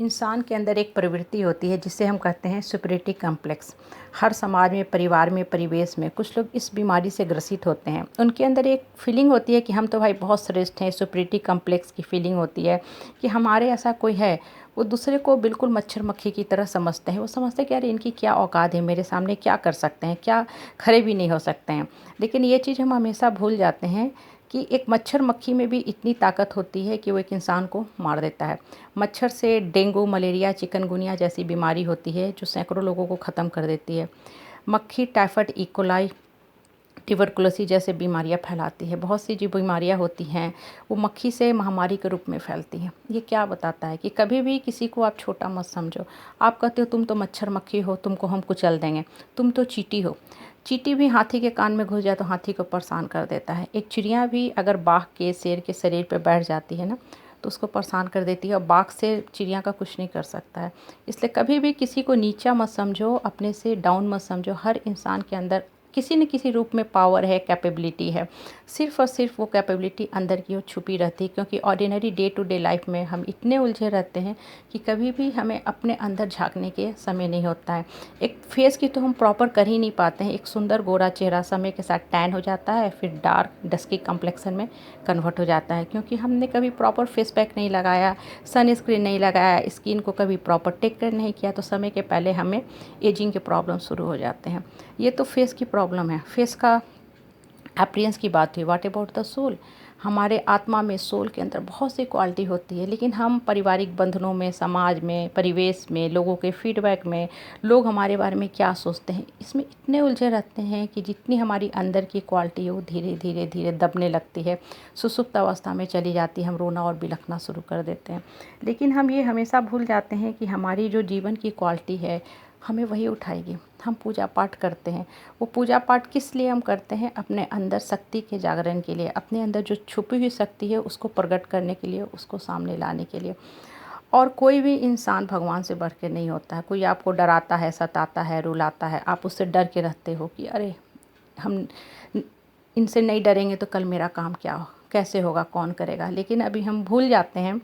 इंसान के अंदर एक प्रवृत्ति होती है जिसे हम कहते हैं सुपीरियरिटी कॉम्प्लेक्स। हर समाज में, परिवार में, परिवेश में कुछ लोग इस बीमारी से ग्रसित होते हैं। उनके अंदर एक फीलिंग होती है कि हम तो भाई बहुत श्रेष्ठ हैं। सुपीरियरिटी कॉम्प्लेक्स की फीलिंग होती है कि हमारे ऐसा कोई है। वो दूसरे को बिल्कुल मच्छर मक्खी की तरह समझते हैं। वो समझते हैं कि यार इनकी क्या औकात है, मेरे सामने क्या कर सकते हैं, क्या खड़े भी नहीं हो सकते हैं। लेकिन ये चीज़ हम हमेशा भूल जाते हैं कि एक मच्छर मक्खी में भी इतनी ताकत होती है कि वो एक इंसान को मार देता है। मच्छर से डेंगू, मलेरिया, चिकनगुनिया जैसी बीमारी होती है जो सैकड़ों लोगों को ख़त्म कर देती है। मक्खी टाइफाइड, इकोलाई, ट्यूबरकुलोसिस जैसे बीमारियां फैलाती है। बहुत सी जो बीमारियां होती हैं वो मक्खी से महामारी के रूप में फैलती हैं। ये क्या बताता है कि कभी भी किसी को आप छोटा मत समझो। आप कहते हो तुम तो मच्छर मक्खी हो, तुमको हम कुचल देंगे, तुम तो चींटी हो। चींटी भी हाथी के कान में घुस जाए तो हाथी को परेशान कर देता है। एक चिड़िया भी अगर बाघ के, शेर के शरीर पर बैठ जाती है ना, तो उसको परेशान कर देती है और बाघ से चिड़िया का कुछ नहीं कर सकता है। इसलिए कभी भी किसी को नीचा मत समझो, अपने से डाउन मत समझो। हर इंसान के अंदर किसी न किसी रूप में पावर है, कैपेबिलिटी है। सिर्फ़ और सिर्फ वो कैपेबिलिटी अंदर की ओर छुपी रहती है, क्योंकि ordinary day to day life में हम इतने उलझे रहते हैं कि कभी भी हमें अपने अंदर झाँकने के समय नहीं होता है। एक फेस की तो हम प्रॉपर कर ही नहीं पाते हैं। एक सुंदर गोरा चेहरा समय के साथ टैन हो जाता है, फिर डार्क डस्की कम्प्लेक्शन में कन्वर्ट हो जाता है, क्योंकि हमने कभी प्रॉपर फेस पैक नहीं लगाया, सनस्क्रीन नहीं लगाया, स्किन को कभी प्रॉपर टेक केयर नहीं किया, तो समय के पहले हमें एजिंग के प्रॉब्लम शुरू हो जाते हैं। ये तो फेस की प्रॉब्लम है, फेस का अपीयरेंस की बात हुई। What about the soul? हमारे आत्मा में, सोल के अंदर बहुत सी क्वालिटी होती है, लेकिन हम पारिवारिक बंधनों में, समाज में, परिवेश में, लोगों के फीडबैक में, लोग हमारे बारे में क्या सोचते हैं, इसमें इतने उलझे रहते हैं कि जितनी हमारी अंदर की क्वालिटी है वो धीरे धीरे धीरे दबने लगती है, सुसुप्त अवस्था में चली जाती है। हम रोना और बिलखना शुरू कर देते हैं। लेकिन हम ये हमेशा भूल जाते हैं कि हमारी जो जीवन की क्वालिटी है हमें वही उठाएगी। हम पूजा पाठ करते हैं, वो पूजा पाठ किस लिए हम करते हैं? अपने अंदर शक्ति के जागरण के लिए, अपने अंदर जो छुपी हुई शक्ति है उसको प्रकट करने के लिए, उसको सामने लाने के लिए। और कोई भी इंसान भगवान से बढ़ के नहीं होता है। कोई आपको डराता है, सताता है, रुलाता है, आप उससे डर के रहते हो कि अरे हम इनसे नहीं डरेंगे तो कल मेरा काम क्या हो, कैसे होगा, कौन करेगा। लेकिन अभी हम भूल जाते हैं,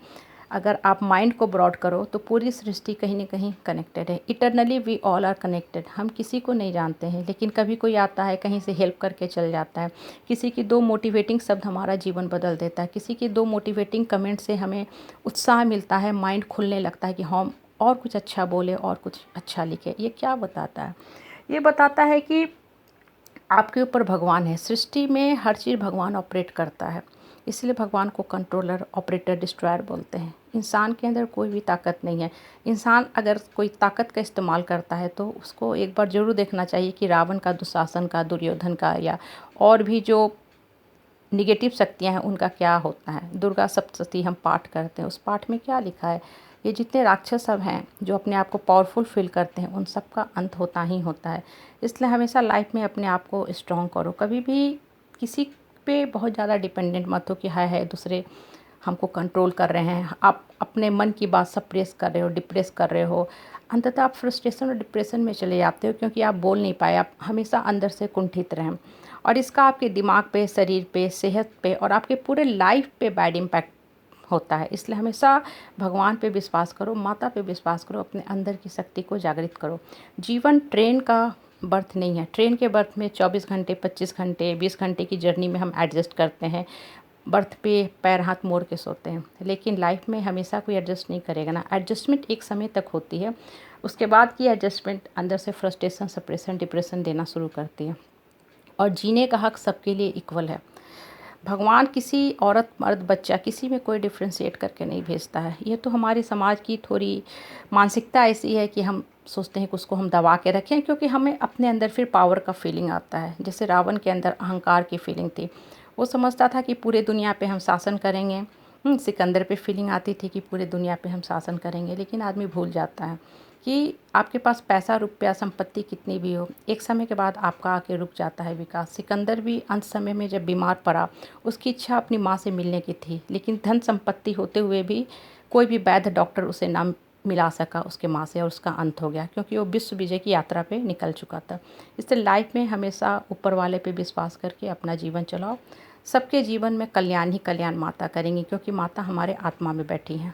अगर आप माइंड को ब्रॉड करो तो पूरी सृष्टि कहीं न कहीं कनेक्टेड है। Eternally we all are connected. हम किसी को नहीं जानते हैं, लेकिन कभी कोई आता है, कहीं से हेल्प करके चल जाता है। किसी की 2 मोटिवेटिंग शब्द हमारा जीवन बदल देता है। किसी की 2 मोटिवेटिंग कमेंट से हमें उत्साह मिलता है, माइंड खुलने लगता है कि हम और कुछ अच्छा बोले और कुछ अच्छा लिखें। ये क्या बताता है? ये बताता है कि आपके ऊपर भगवान है। सृष्टि में हर चीज़ भगवान ऑपरेट करता है, इसलिए भगवान को कंट्रोलर, ऑपरेटर, डिस्ट्रॉयर बोलते हैं। इंसान के अंदर कोई भी ताकत नहीं है। इंसान अगर कोई ताकत का इस्तेमाल करता है तो उसको एक बार ज़रूर देखना चाहिए कि रावण का, दुशासन का, दुर्योधन का, या और भी जो निगेटिव शक्तियाँ हैं उनका क्या होता है। दुर्गा सप्तशती हम पाठ करते हैं, उस पाठ में क्या लिखा है? ये जितने राक्षस सब हैं जो अपने आप को पावरफुल फील करते हैं, उन सब का अंत होता ही होता है। इसलिए हमेशा लाइफ में अपने आप को स्ट्रॉन्ग करो। कभी भी किसी पे बहुत ज़्यादा डिपेंडेंट मत हो कि हाय दूसरे हमको कंट्रोल कर रहे हैं। आप अपने मन की बात सप्रेस कर रहे हो, डिप्रेस कर रहे हो, अंततः आप फ्रस्ट्रेशन और डिप्रेशन में चले जाते हो, क्योंकि आप बोल नहीं पाए, आप हमेशा अंदर से कुंठित रहें। और इसका आपके दिमाग पे, शरीर पे, सेहत पे और आपके पूरे लाइफ पे बैड इम्पैक्ट होता है। इसलिए हमेशा भगवान पे विश्वास करो, माता पे विश्वास करो, अपने अंदर की शक्ति को जागृत करो। जीवन ट्रेन का बर्थ नहीं है। ट्रेन के बर्थ में 24 घंटे, 25 घंटे, 20 घंटे की जर्नी में हम एडजस्ट करते हैं, बर्थ पे पैर हाथ मोड़ के सोते हैं। लेकिन लाइफ में हमेशा कोई एडजस्ट नहीं करेगा ना। एडजस्टमेंट एक समय तक होती है, उसके बाद की एडजस्टमेंट अंदर से फ्रस्ट्रेशन, सप्रेशन, डिप्रेशन देना शुरू करती है। और जीने का हक सबके लिए इक्वल है। भगवान किसी औरत, मर्द, बच्चा, किसी में कोई डिफ्रेंशिएट करके नहीं भेजता है। ये तो हमारे समाज की थोड़ी मानसिकता ऐसी है कि हम सोचते हैं कि उसको हम दबा के रखें, क्योंकि हमें अपने अंदर फिर पावर का फीलिंग आता है। जैसे रावण के अंदर अहंकार की फीलिंग थी, वो समझता था कि पूरे दुनिया पे हम शासन करेंगे। सिकंदर पे फीलिंग आती थी कि पूरे दुनिया पे हम शासन करेंगे। लेकिन आदमी भूल जाता है कि आपके पास पैसा, रुपया, संपत्ति कितनी भी हो, एक समय के बाद आपका आके रुक जाता है विकास। सिकंदर भी अंत समय में जब बीमार पड़ा, उसकी इच्छा अपनी माँ से मिलने की थी, लेकिन धन संपत्ति होते हुए भी कोई भी वैद्य, डॉक्टर उसे ना मिला सका उसके माँ से, और उसका अंत हो गया, क्योंकि वो विश्व विजय की यात्रा पे निकल चुका था। इसलिए लाइफ में हमेशा ऊपर वाले पे विश्वास करके अपना जीवन चलाओ। सबके जीवन में कल्याण ही कल्याण माता करेंगी, क्योंकि माता हमारे आत्मा में बैठी हैं।